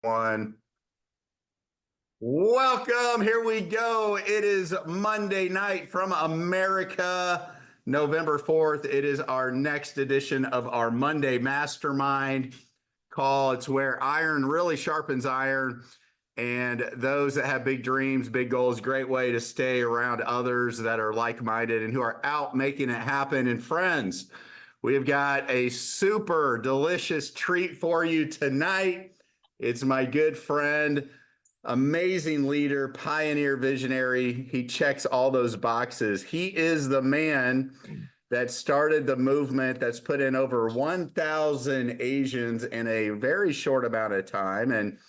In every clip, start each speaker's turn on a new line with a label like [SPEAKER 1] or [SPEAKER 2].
[SPEAKER 1] One. Welcome. Here we go. It is Monday night from America, November 4th. It is our next edition of our Monday Mastermind call. It's where iron really sharpens iron. And those that have big dreams, big goals, great way to stay around others that are like-minded and who are out making it happen. And friends, we've got a super delicious treat for you tonight. It's my good friend, amazing leader, pioneer, visionary. He checks all those boxes. He is the man that started the movement that's put in over 1,000 Asians in a very short amount of time. And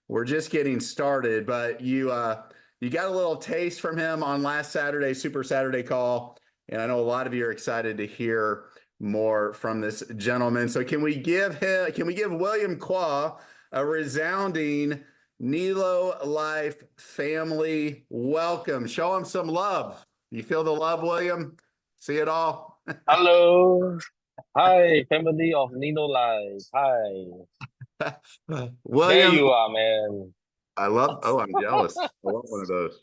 [SPEAKER 1] we're just getting started, but you got a little taste from him on last Saturday, Super Saturday call. And I know a lot of you are excited to hear more from this gentleman. So can we give William Quah a resounding NELO Life family welcome? Show him some love. You feel the love, William? See it all?
[SPEAKER 2] Hello. Hi, family of NELO Life. Hi. There
[SPEAKER 1] William,
[SPEAKER 2] you are, man.
[SPEAKER 1] I'm jealous. I love one of those.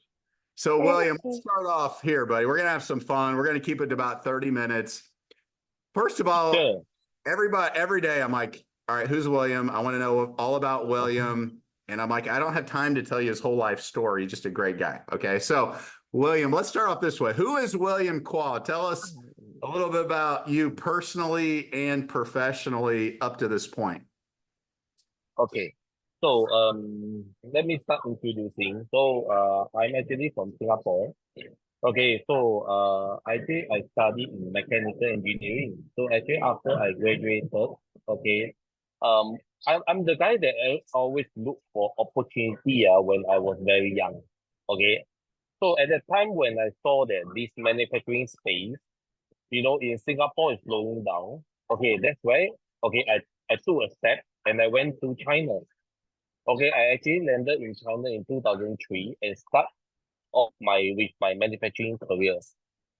[SPEAKER 1] So William, let's start off here, buddy. We're going to have some fun. We're going to keep it to about 30 minutes. First of all,
[SPEAKER 2] Sure.
[SPEAKER 1] every day I'm like, all right, who's William? I want to know all about William. And I'm like, I don't have time to tell you his whole life story. He's just a great guy. Okay. So William, let's start off this way. Who is William Quah? Tell us a little bit about you personally and professionally up to this point.
[SPEAKER 2] Okay. So, let me start introducing. So, I'm actually from Singapore. Okay. So, I think I studied in mechanical engineering. So, actually, after I graduated, okay, um, I'm the guy that I always look for opportunity when I was very young. Okay. So, at that time when I saw that this manufacturing space, in Singapore is slowing down. Okay, that's why, I took a step and I went to China. Okay, I actually landed in China in 2003 and start off with my manufacturing career.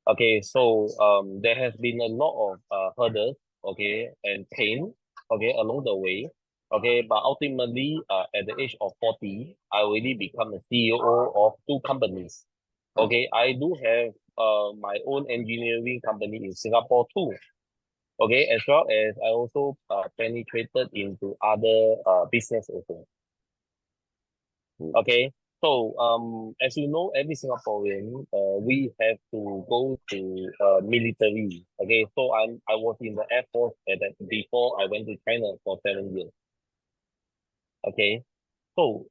[SPEAKER 2] Okay, so there has been a lot of hurdles, okay, and pain, okay, along the way. Okay, but ultimately, at the age of 40, I already become a CEO of two companies. Okay, I do have my own engineering company in Singapore too. Okay, as well as I also penetrated into other business also. Okay, so as you know, every Singaporean we have to go to military. Okay, so I was in the Air Force before I went to China for 7 years. Okay, so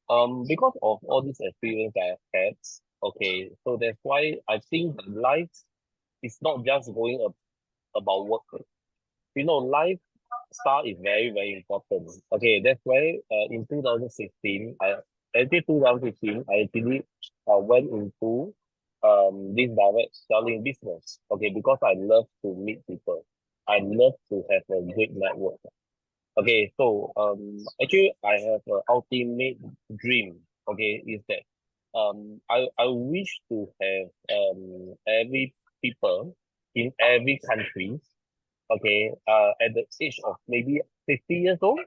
[SPEAKER 2] because of all this experience I have had, okay, so that's why I think that life is not just going about work. Life style is very, very important. Okay, that's why in 2016, until 2015, I actually went into this direct selling business. Okay, because I love to meet people. I love to have a great network. Okay, so actually I have an ultimate dream. Okay, is that I wish to have every people in every country, okay, at the age of maybe 50 years old,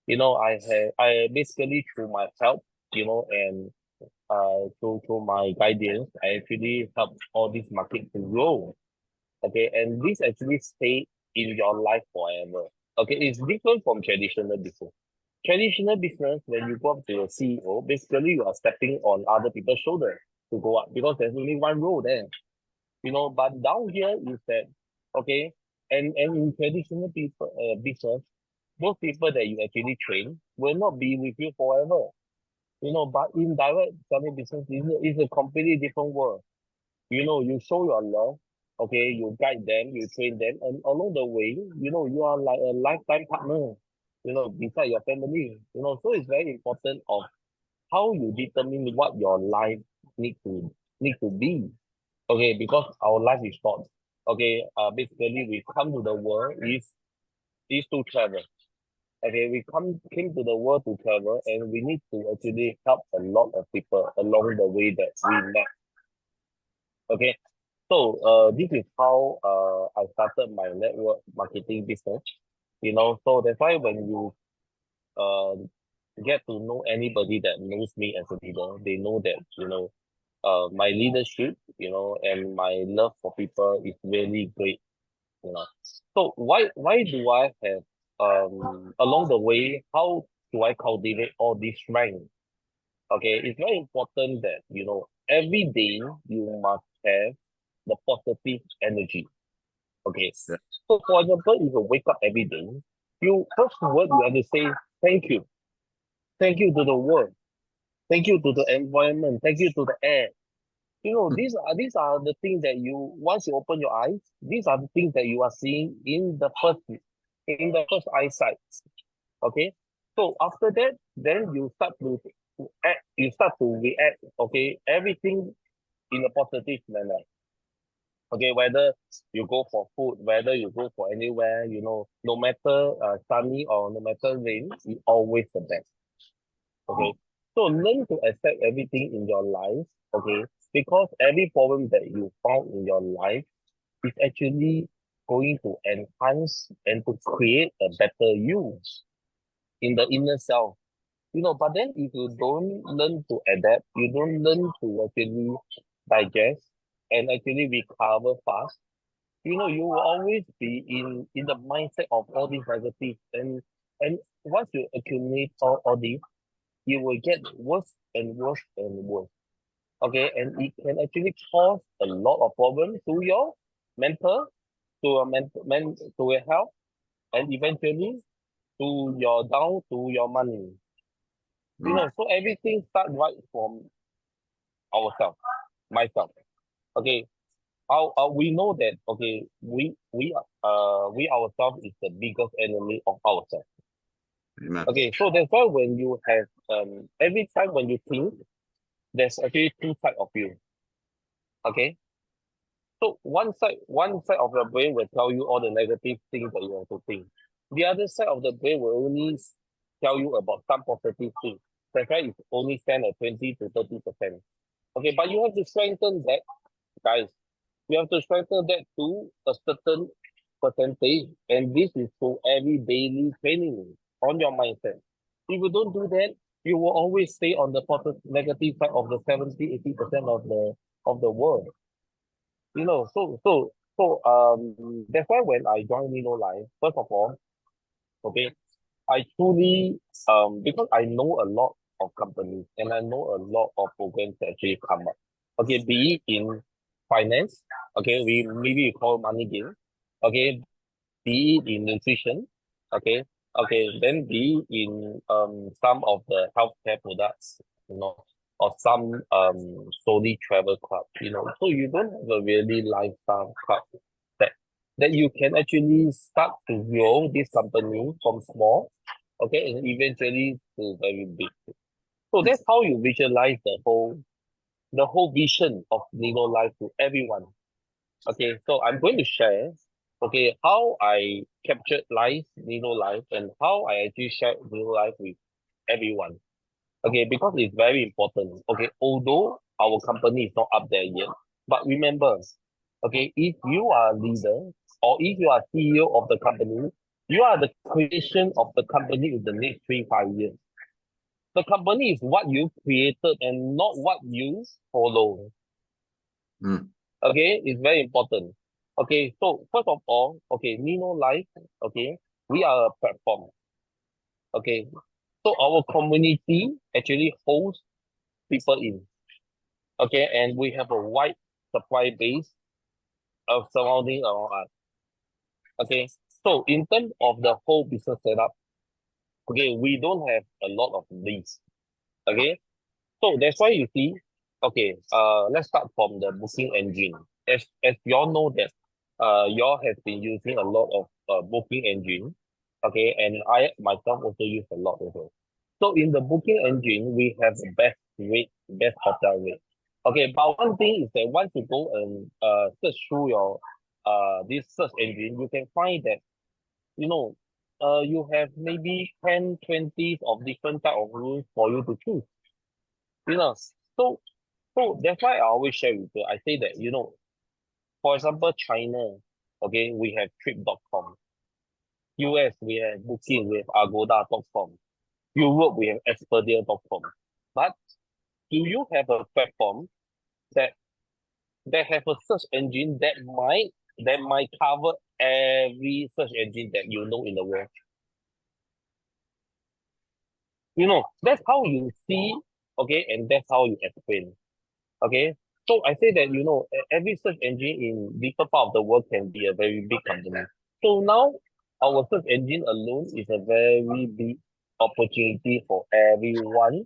[SPEAKER 2] I basically through my help, and through my guidance, I actually help all this market to grow. Okay, and this actually stay in your life forever. Okay, it's different from traditional business. Traditional business, when you go up to your CEO, basically you are stepping on other people's shoulder to go up because there's only one role there. But down here is that, okay, and in traditional people business, those people that you actually train will not be with you forever. But in direct selling business, is a completely different world. You show your love, okay, you guide them, you train them, and along the way, you are like a lifetime partner, beside your family. So it's very important of how you determine what your life need to be. Okay, because our life is short. Okay, basically we come to the world is to travel. Okay, we came to the world to travel, and we need to actually help a lot of people along the way that we met. Okay, so this is how I started my network marketing business. So that's why when you uh get to know anybody that knows me as a leader. They know that, my leadership, and my love for people is really great, you know. So why do I have along the way, how do I cultivate all these strengths? Okay, it's very important that, every day you must have the positive energy. Okay.
[SPEAKER 1] Yeah.
[SPEAKER 2] So for example, if you wake up every day, you first word you have to say thank you. Thank you to the world. Thank you to the environment. Thank you to the air. These are the things that you once you open your eyes, these are the things that you are seeing in the first eyesight. Okay. So after that, then you start to act, you start to react, okay, everything in a positive manner. Okay, whether you go for food, whether you go for anywhere, no matter sunny or no matter rain, it's always the best. Okay. So learn to accept everything in your life, okay? Because every problem that you found in your life is actually going to enhance and to create a better you in the inner self. But then if you don't learn to adapt, you don't learn to actually digest and actually recover fast, you will always be in the mindset of all these negatives. And once you accumulate all these, you will get worse and worse and worse. Okay, and it can actually cause a lot of problems to your mental, to your to your health, and eventually to your money. So everything starts right from ourselves, myself. Okay, how we know that, okay, we ourselves is the biggest enemy of ourselves.
[SPEAKER 1] Amen.
[SPEAKER 2] Okay, so that's why when you have every time when you think, there's actually two sides of you. Okay. So one side of your brain will tell you all the negative things that you have to think. The other side of the brain will only tell you about some positive things. That's why it's only stand at 20 to 30%. Okay, but you have to strengthen that, guys. You have to strengthen that to a certain percentage, and this is through every daily training on your mindset. If you don't do that, you will always stay on the negative side of the 70, 80% of the world. That's why when I joined Nélo Life, first of all, okay, I truly because I know a lot of companies and I know a lot of programs that actually come up. Okay, be it in finance, okay, we call money game, okay, be it in nutrition, okay, then be it in some of the healthcare products, or some solely travel club, so you don't have a really lifestyle club that you can actually start to grow this company from small, okay, and eventually to very big. So that's how you visualize the whole vision of Nino Life to everyone. Okay, so I'm going to share, okay, how I captured life, Nino Life, and how I actually shared Nino Life with everyone. Okay, because it's very important. Okay, although our company is not up there yet, but remember, okay, if you are a leader or if you are CEO of the company, you are the creation of the company in the next 3, 5 years. The company is what you created and not what you follow.
[SPEAKER 1] Mm.
[SPEAKER 2] Okay, it's very important. Okay, so first of all, okay, Nino Life, okay, we are a platform. Okay, so our community actually holds people in. Okay, and we have a wide supply base of surrounding around us. Okay, so in terms of the whole business setup, okay, we don't have a lot of leads. Okay, so that's why you see, okay, let's start from the booking engine. As you all know that, you all have been using a lot of booking engine. Okay, and I myself also use a lot also. So in the booking engine, we have the best rate, best hotel rate. Okay, but one thing is that once you go and search through your this search engine, you can find that, you know you have maybe 10, 20 of different type of rooms for you to choose. You know, so that's why I always share with you. I say that, for example, China, okay, we have trip.com. US, we have booking, we have agoda.com. Europe, we have Expedia.com. But do you have a platform that have a search engine that might cover every search engine that you know in the world? That's how you see, okay, and that's how you explain. Okay. So I say that, every search engine in different part of the world can be a very big company. So now our search engine alone is a very big opportunity for everyone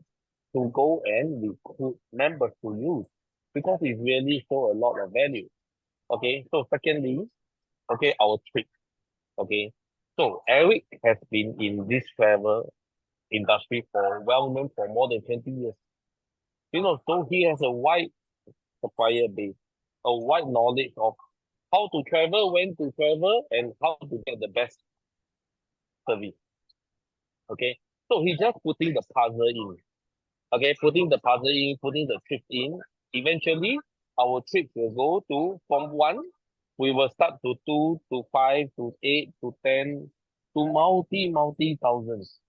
[SPEAKER 2] to go and recruit members to use because it really show a lot of value. Okay. So secondly, okay, our trip. Okay. So Eric has been in this travel industry for well known for more than 20 years. So he has a wide supplier base, a wide knowledge of how to travel, when to travel, and how to get the best service. Okay. So he's just putting the puzzle in. Okay, putting the puzzle in, putting the trip in. Eventually, our trips will go to from one, we will start to two, to five, to eight, to 10, to multi thousands.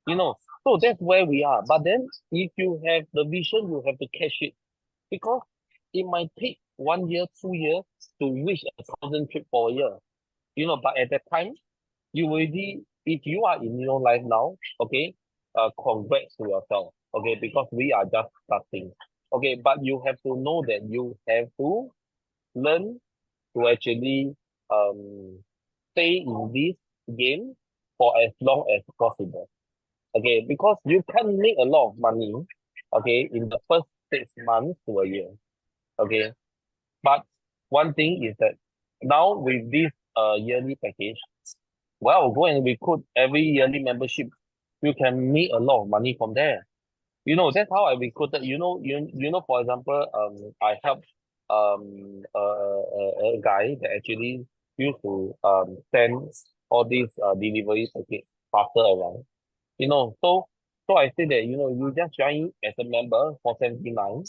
[SPEAKER 2] So that's where we are. But then if you have the vision, you have to catch it because it might take 1 year, 2 years to reach 1,000 trip for a year. But at that time, you already, if you are in NELO Life now, okay, congrats to yourself, okay, because we are just starting. Okay, but you have to know that you have to learn to actually stay in this game for as long as possible. Okay, because you can make a lot of money, okay, in the first 6 months to a year. Okay. But one thing is that now with this yearly package, well, go and recruit every yearly membership. You can make a lot of money from there. That's how I recruited. For example, I helped a guy that actually used to send all these delivery package faster around. So I say that, you just join as a member for 79.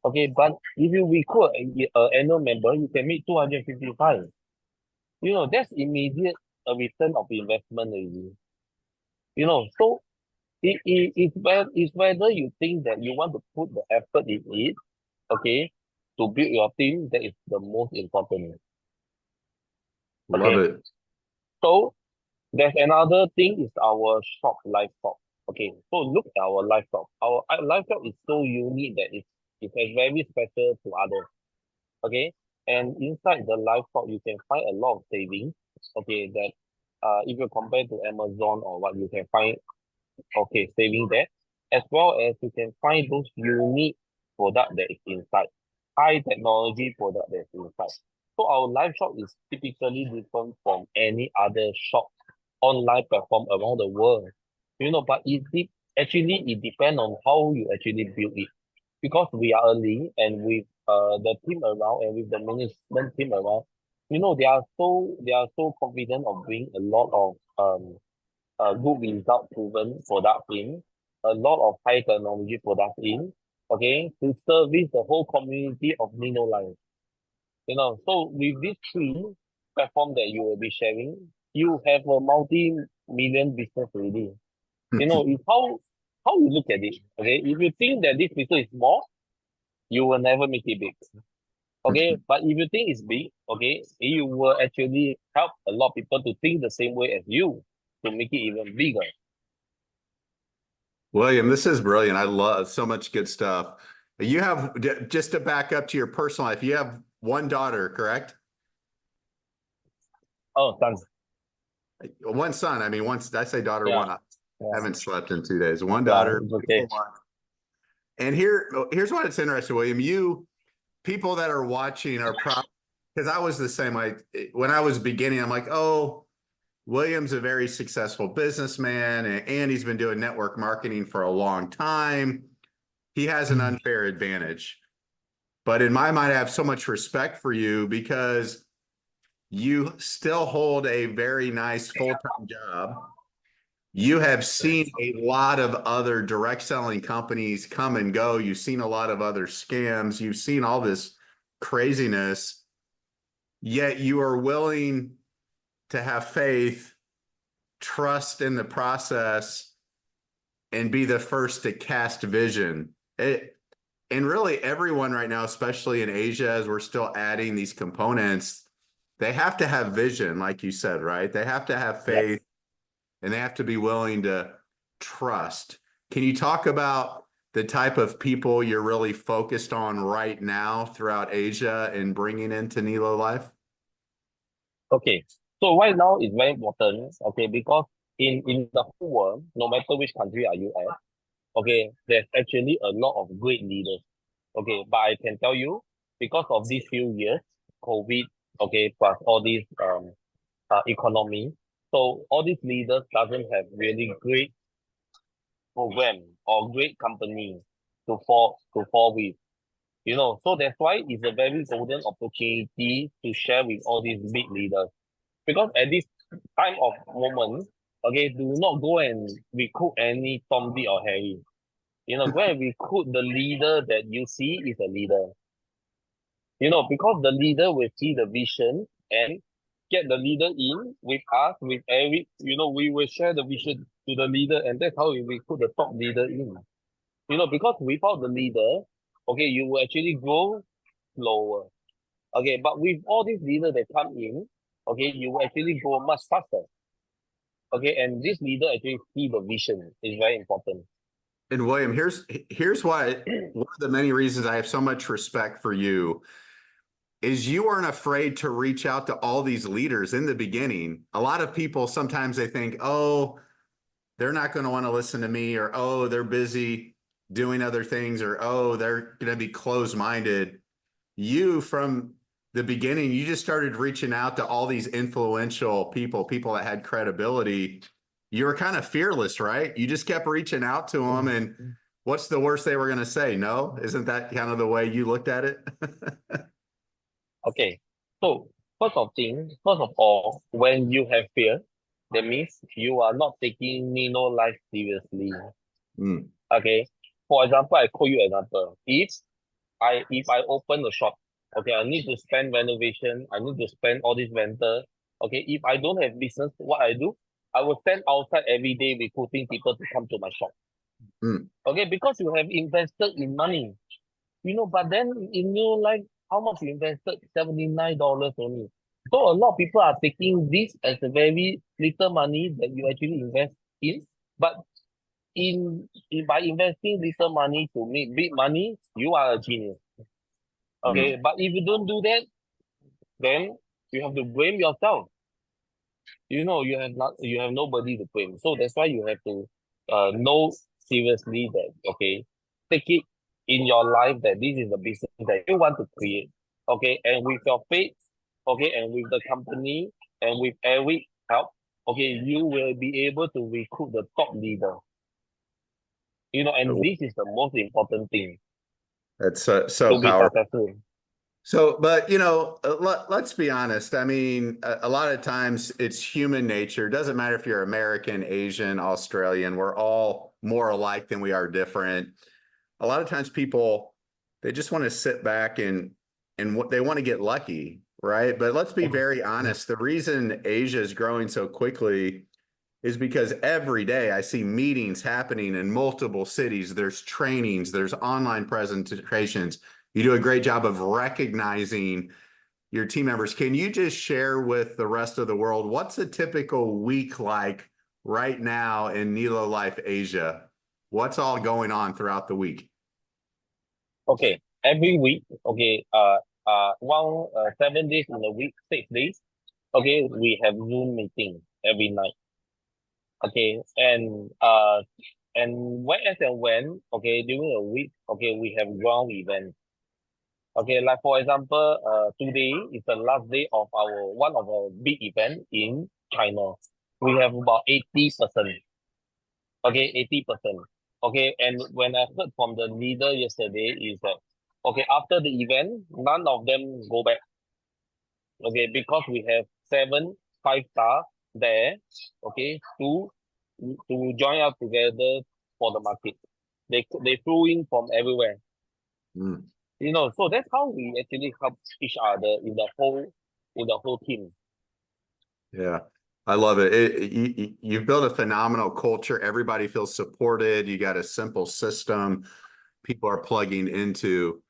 [SPEAKER 2] Okay, but if you recruit a annual member, you can make 255. That's immediate a return of investment already. So it's whether you think that you want to put the effort in it, okay, to build your team, that is the most important.
[SPEAKER 1] Love
[SPEAKER 2] Okay.
[SPEAKER 1] it.
[SPEAKER 2] So there's another thing is our shop live shop. Okay, so look at our live shop. Our live shop is so unique that it's a very special to others. Okay, and inside the live shop you can find a lot of savings. Okay, that if you compare to Amazon or what, you can find okay saving there, as well as you can find those unique product that is inside, high technology product that's inside. So our live shop is typically different from any other shop online platform around the world. But actually it depends on how you actually build it. Because we are early and with the team around and with the management team around, they are so confident of bringing a lot of good result proven product in, a lot of high technology products in, okay, to service the whole community of NELO Life. So with these three platform that you will be sharing, you have a multi-million business already. It's how you look at it. Okay, if you think that this business is small, you will never make it big. Okay, but if you think it's big, okay, you will actually help a lot of people to think the same way as you to make it even bigger.
[SPEAKER 1] William, this is brilliant. I love so much good stuff. You have, just to back up to your personal life, you have one daughter, correct?
[SPEAKER 2] Oh, thanks.
[SPEAKER 1] One son. I mean, once I say daughter,
[SPEAKER 2] Yeah,
[SPEAKER 1] one. I
[SPEAKER 2] yeah,
[SPEAKER 1] haven't slept in 2 days. One
[SPEAKER 2] yeah,
[SPEAKER 1] daughter.
[SPEAKER 2] it's okay.
[SPEAKER 1] And here's what it's interesting, William. People that are watching are probably, because I was the same. When I was beginning, I'm like, oh, William's a very successful businessman, and he's been doing network marketing for a long time. He has an unfair advantage. But in my mind, I have so much respect for you because you still hold a very nice full-time job. You have seen a lot of other direct selling companies come and go. You've seen a lot of other scams. You've seen all this craziness, yet you are willing to have faith, trust in the process, and be the first to cast vision. And really everyone right now, especially in Asia, as we're still adding these components, they have to have vision, like you said, right? They have to have
[SPEAKER 2] Yes.
[SPEAKER 1] faith and they have to be willing to trust. Can you talk about the type of people you're really focused on right now throughout Asia and bringing into NELO Life?
[SPEAKER 2] Okay. So right now it's very important, okay, because in the whole world, no matter which country are you at, okay, there's actually a lot of great leaders. Okay, but I can tell you, because of these few years, COVID, okay, plus all these economy, so all these leaders doesn't have really great program or great company to fall with. You know, so that's why it's a very golden opportunity to share with all these big leaders. Because at this time of moment, okay, do not go and recruit any Tom, Dick, or Harry. You know, go and recruit the leader that you see is a leader. You know, because the leader will see the vision and get the leader in with us, with every, you know, we will share the vision to the leader, and that's how we recruit the top leader in. You know, because without the leader, okay, you will actually grow slower. Okay, but with all these leaders that come in, okay, you will actually go much faster. Okay, and this leader actually see the vision is very important.
[SPEAKER 1] And William, here's why one of the many reasons I have so much respect for you is you weren't afraid to reach out to all these leaders in the beginning. A lot of people sometimes they think, oh, they're not going to want to listen to me, or oh, they're busy doing other things, or oh, they're going to be closed-minded. You, from the beginning, you just started reaching out to all these influential people that had credibility. You were kind of fearless, right? You just kept reaching out to them, and what's the worst they were going to say? No? Isn't that kind of the way you looked at it?
[SPEAKER 2] Okay, so first of all, when you have fear, that means you are not taking Nino life seriously.
[SPEAKER 1] Mm,
[SPEAKER 2] Okay, for example, I quote you example. If I open a shop, okay, I need to spend renovation, I need to spend all this rental. Okay, if I don't have business, what I do, I will stand outside every day recruiting people to come to my shop.
[SPEAKER 1] mm.
[SPEAKER 2] Okay, because you have invested in money. You know, but then in your life, how much you invested? $79 only. So a lot of people are taking this as a very little money that you actually invest in. But by investing little money to make big money, you are a genius.
[SPEAKER 1] Mm.
[SPEAKER 2] Okay, but if you don't do that, then you have to blame yourself. You know, you have nobody to blame. So that's why you have to know seriously that, okay, take it in your life that this is the business that you want to create. Okay, and with your faith, okay, and with the company and with every help, okay, you will be able to recruit the top leader. You know, and this is the most important thing
[SPEAKER 1] That's so
[SPEAKER 2] to be
[SPEAKER 1] powerful.
[SPEAKER 2] successful.
[SPEAKER 1] So, but let's be honest. I mean, a lot of times it's human nature. It doesn't matter if you're American, Asian, Australian. We're all more alike than we are different. A lot of times people, they just want to sit back and what they want to get lucky, right? But let's be very honest. The reason Asia is growing so quickly is because every day I see meetings happening in multiple cities. There's trainings, there's online presentations. You do a great job of recognizing your team members. Can you just share with the rest of the world what's a typical week like right now in NELO Life Asia? What's all going on throughout the week?
[SPEAKER 2] Okay, every week, okay, 7 days in a week, 6 days, okay, we have Zoom meeting every night. Okay, and when, okay, during a week, okay, we have ground event. Okay, like for example, today is the last day of one of our big event in China. We have about 80%. Okay, 80%. Okay, and when I heard from the leader yesterday is that, okay, after the event, none of them go back. Okay, because we have 5 star there, okay, to join up together for the market. They flew in from everywhere.
[SPEAKER 1] Mm,
[SPEAKER 2] You know, so that's how we actually help each other in the whole team.
[SPEAKER 1] yeah. I love it. You've built a phenomenal culture. Everybody feels supported. You got a simple system people are plugging into.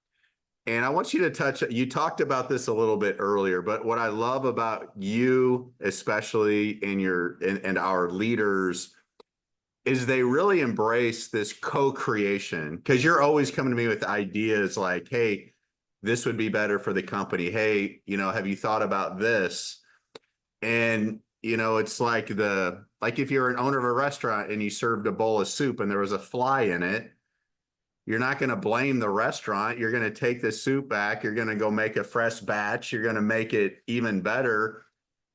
[SPEAKER 1] And I want you to touch, you talked about this a little bit earlier, but what I love about you, especially in and our leaders, is they really embrace this co-creation, because you're always coming to me with ideas like, hey, this would be better for the company. Hey, have you thought about this? And, it's like like if you're an owner of a restaurant and you served a bowl of soup and there was a fly in it, you're not going to blame the restaurant. You're going to take the soup back. You're going to go make a fresh batch. You're going to make it even better,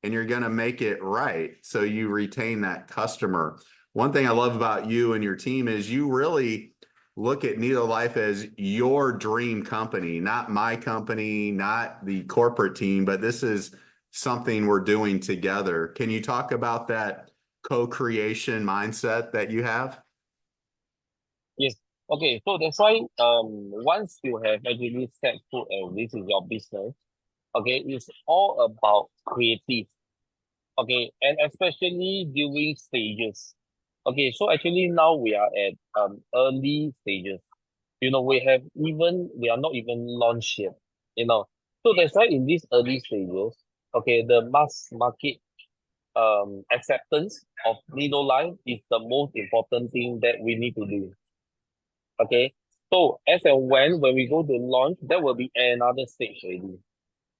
[SPEAKER 1] and you're going to make it right. So you retain that customer. One thing I love about you and your team is you really look at NELO Life as your dream company, not my company, not the corporate team, but this is something we're doing together. Can you talk about that co-creation mindset that you have?
[SPEAKER 2] Yes. Okay, so that's why once you have actually set foot and this is your business, okay, it's all about creative. Okay, and especially during stages. Okay, so actually now we are at early stages. We are not even launched yet. You know. So that's why in these early stages, okay, the mass market acceptance of Nido Life is the most important thing that we need to do. Okay. So as and when we go to launch, that will be another stage already.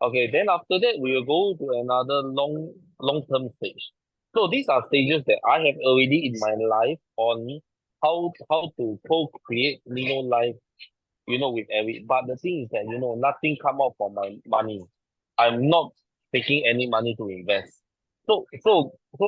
[SPEAKER 2] Okay, then after that we will go to another long-term stage. So these are stages that I have already in my life on how to co-create Nino life, with every, but the thing is that nothing come out from my money. I'm not taking any money to invest. So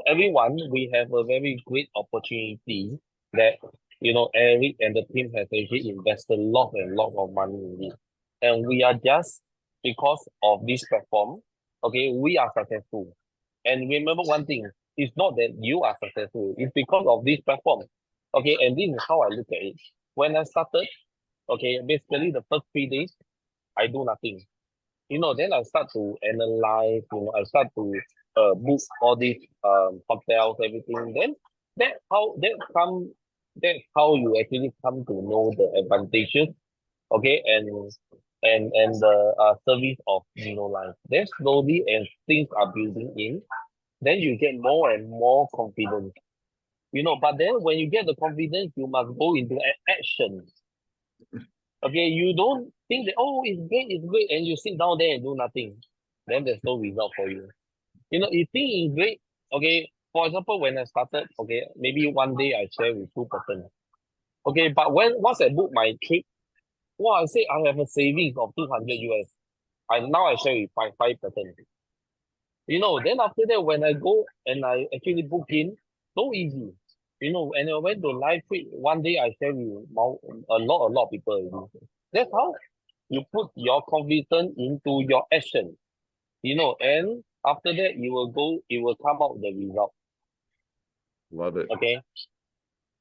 [SPEAKER 2] everyone, we have a very great opportunity that Eric and the team has actually invested lot and lot of money in it. And we are just because of this platform, okay, we are successful. And remember one thing, it's not that you are successful, it's because of this platform. Okay, and this is how I look at it. When I started, okay, basically the first 3 days, I do nothing. Then I start to analyze, I start to book all these hotels, everything. Then that's how you actually come to know the advantages, okay, and the service of Life. Then slowly as things are building in, then you get more and more confidence. But then when you get the confidence, you must go into action. Okay, you don't think that, oh, it's great, and you sit down there and do nothing. Then there's no result for you. You think it's great. Okay, for example, when I started, okay, maybe one day I share with 2%. Okay, but once I book my trip, well, I say I have a savings of 200 US. Now I share with 5%. Then after that, when I go and I actually book in, so easy. And I went to live tweet one day, I share with a lot of people already. That's how you put your confidence into your action. And after that, it will come out the result.
[SPEAKER 1] Love it.
[SPEAKER 2] Okay.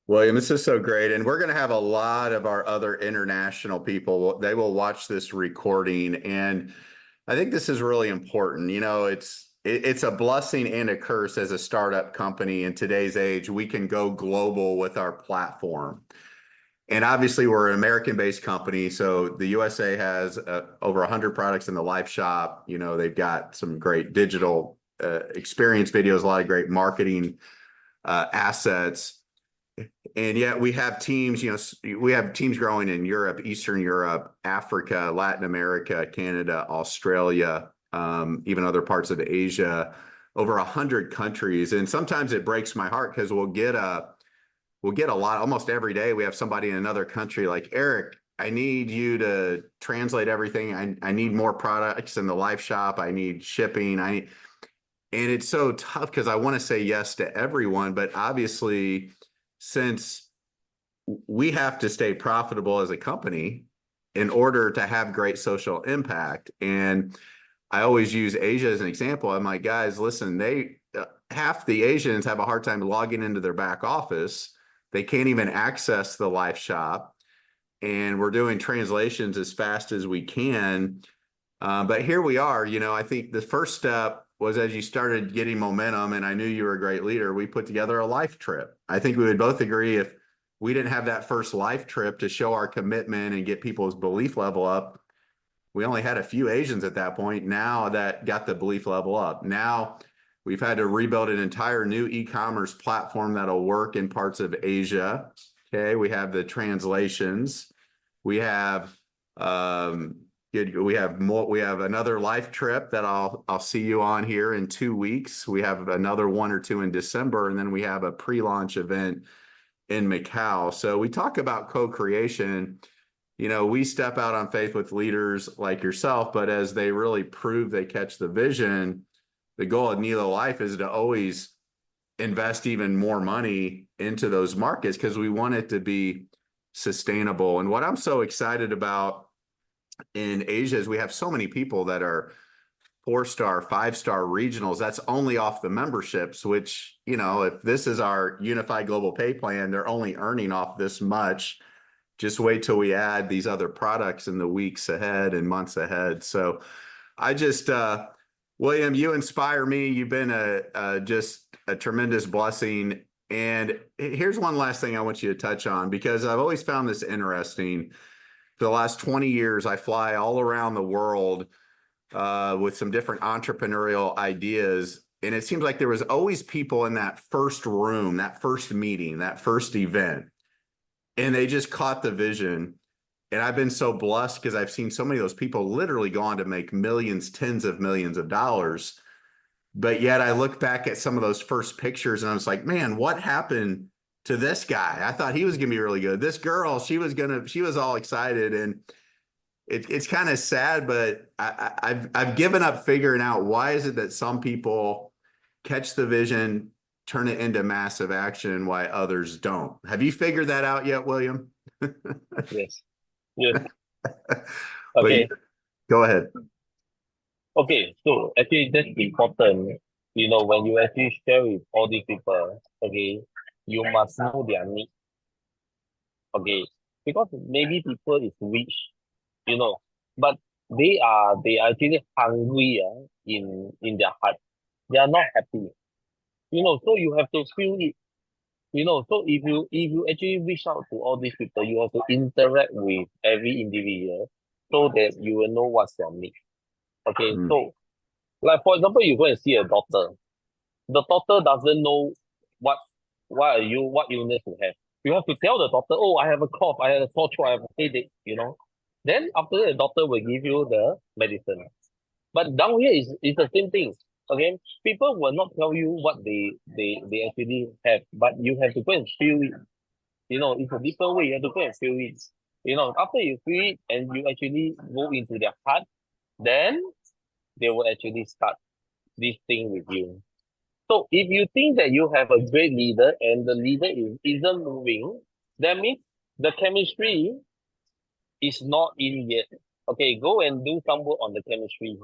[SPEAKER 1] William, this is so great. And we're going to have a lot of our other international people. They will watch this recording. And I think this is really important. It's a blessing and a curse as a startup company in today's age. We can go global with our platform. And obviously, we're an American-based company. So the USA has over 100 products in the Life Shop. They've got some great digital experience videos, a lot of great marketing assets. And yet we have teams, we have teams growing in Europe, Eastern Europe, Africa, Latin America, Canada, Australia, even other parts of Asia, over 100 countries. And sometimes it breaks my heart because we'll get a lot, almost every day we have somebody in another country like, Eric, I need you to translate everything. I need more products in the Life Shop. I need shipping. And it's so tough because I want to say yes to everyone, but obviously, since we have to stay profitable as a company in order to have great social impact. And I always use Asia as an example. I'm like, guys, listen, half the Asians have a hard time logging into their back office. They can't even access the Life Shop. And we're doing translations as fast as we can. But here we are. I think the first step was as you started getting momentum, and I knew you were a great leader, we put together a life trip. I think we would both agree if we didn't have that first life trip to show our commitment and get people's belief level up, we only had a few Asians at that point. Now that got the belief level up. Now we've had to rebuild an entire new e-commerce platform that'll work in parts of Asia. Okay, we have the translations. We have we have another life trip that I'll see you on here in 2 weeks. We have another 1 or 2 in December, and then we have a pre-launch event in Macau. So we talk about co-creation. You know, we step out on faith with leaders like yourself, but as they really prove they catch the vision, the goal of NELO Life is to always invest even more money into those markets because we want it to be sustainable. And what I'm so excited about in Asia is we have so many people that are 4-star, 5-star regionals. That's only off the memberships, which, you know, if this is our unified global pay plan, they're only earning off this much. Just wait till we add these other products in the weeks ahead and months ahead. So I just, William, you inspire me. You've been just a tremendous blessing. And here's one last thing I want you to touch on, because I've always found this interesting. For the last 20 years, I fly all around the world with some different entrepreneurial ideas. And it seems like there was always people in that first room, that first meeting, that first event, and they just caught the vision. And I've been so blessed because I've seen so many of those people literally go on to make millions, tens of millions of dollars. But yet I look back at some of those first pictures and I was like, man, what happened to this guy? I thought he was going to be really good. This girl, she was all excited. And it's kind of sad, but I've given up figuring out why is it that some people catch the vision, turn it into massive action, why others don't. Have you figured that out yet, William?
[SPEAKER 2] Yes. Yes.
[SPEAKER 1] But
[SPEAKER 2] Okay.
[SPEAKER 1] go ahead.
[SPEAKER 2] Okay. So actually, that's important. You know, when you actually share with all these people, okay, you must know their needs. Okay, because maybe people is rich, you know, but they are actually hungry in their heart. They are not happy. You know, so you have to feel it. You know, so if you actually reach out to all these people, you have to interact with every individual so that you will know what's their need. Okay,
[SPEAKER 1] Mm.
[SPEAKER 2] so like for example, you go and see a doctor. The doctor doesn't know what what illness you have. You have to tell the doctor, oh, I have a cough, I have a sore throat, I have a headache, you know. Then after that, the doctor will give you the medicine. But down here is the same thing. Okay, people will not tell you what they actually have, but you have to go and feel it. You know, it's a different way. You have to go and feel it. You know, after you feel it and you actually go into their heart, then they will actually start this thing with you. So if you think that you have a great leader and the leader isn't moving, that means the chemistry is not in yet. Okay, go and do some work on the chemistry.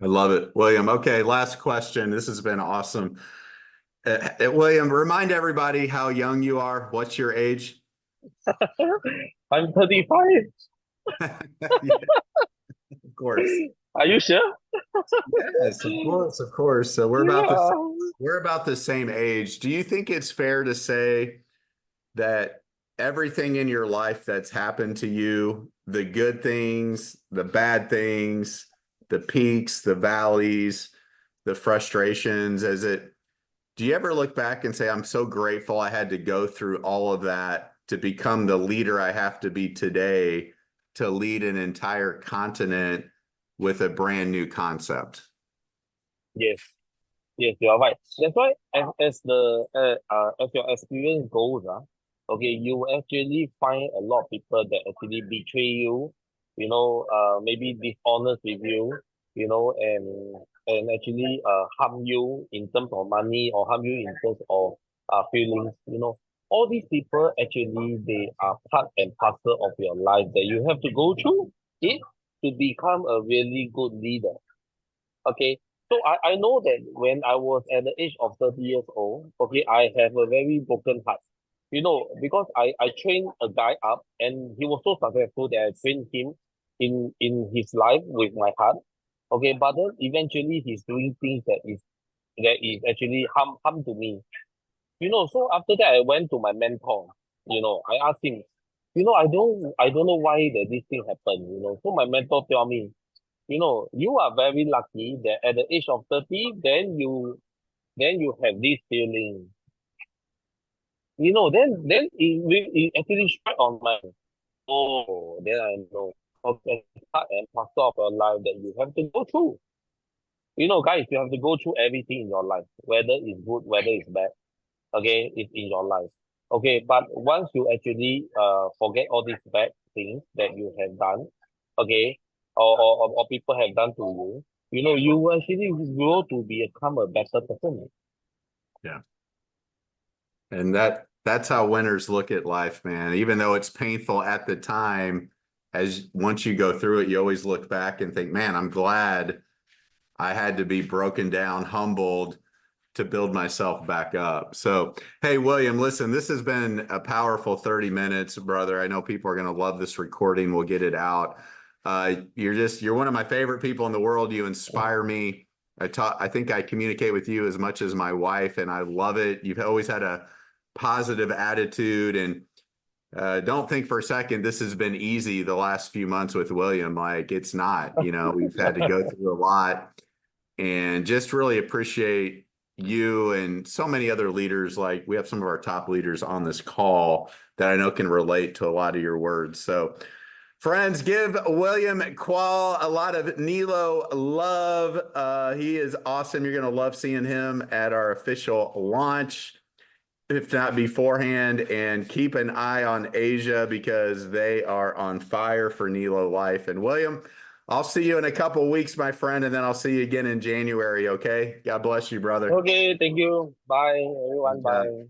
[SPEAKER 1] I love it, William. Okay, last question. This has been awesome. William, remind everybody how young you are. What's your age?
[SPEAKER 2] I'm 35.
[SPEAKER 1] Yeah, of course.
[SPEAKER 2] Are you sure?
[SPEAKER 1] Yes, of course, of course. So
[SPEAKER 2] Yeah.
[SPEAKER 1] we're about the same age. Do you think it's fair to say that everything in your life that's happened to you, the good things, the bad things, the peaks, the valleys, the frustrations, do you ever look back and say, I'm so grateful I had to go through all of that to become the leader I have to be today to lead an entire continent with a brand new concept?
[SPEAKER 2] Yes. Yes, you are right. That's why as your experience goes, okay, you will actually find a lot of people that actually betray you, maybe dishonest with you, and actually harm you in terms of money or harm you in terms of feelings, All these people actually they are part and parcel of your life that you have to go through it to become a really good leader. Okay, so I know that when I was at the age of 30 years old, okay, I have a very broken heart. Because I trained a guy up and he was so successful that I trained him in his life with my heart. Okay, but then eventually he's doing things that is actually harm to me. So after that I went to my mentor. I asked him, I don't know why that this thing happened. So my mentor tell me, you are very lucky that at the age of 30, then you have this feeling. Then it actually struck on my, oh, then I know. Okay, it's part and parcel of your life that you have to go through. Guys, you have to go through everything in your life, whether it's good, whether it's bad. Okay, it's in your life. Okay, but once you actually forget all these bad things that you have done, okay, or people have done to you, you will actually grow to become a better person.
[SPEAKER 1] Yeah. And that's how winners look at life, man. Even though it's painful at the time, as once you go through it, you always look back and think, man, I'm glad I had to be broken down, humbled to build myself back up. So, hey, William, listen, this has been a powerful 30 minutes, brother. I know people are going to love this recording. We'll get it out. You're one of my favorite people in the world. You inspire me. I think I communicate with you as much as my wife, and I love it. You've always had a positive attitude, and don't think for a second this has been easy the last few months with William. Like, it's not. We've had to go through a lot, and just really appreciate you and so many other leaders. Like, we have some of our top leaders on this call that I know can relate to a lot of your words. So, friends, give William Quah a lot of NELO love. He is awesome. You're going to love seeing him at our official launch, if not beforehand. And keep an eye on Asia, because they are on fire for NELO Life. And William, I'll see you in a couple of weeks, my friend, and then I'll see you again in January, okay? God bless you, brother.
[SPEAKER 2] Okay, thank you. Bye, everyone.
[SPEAKER 1] Yeah.
[SPEAKER 2] Bye.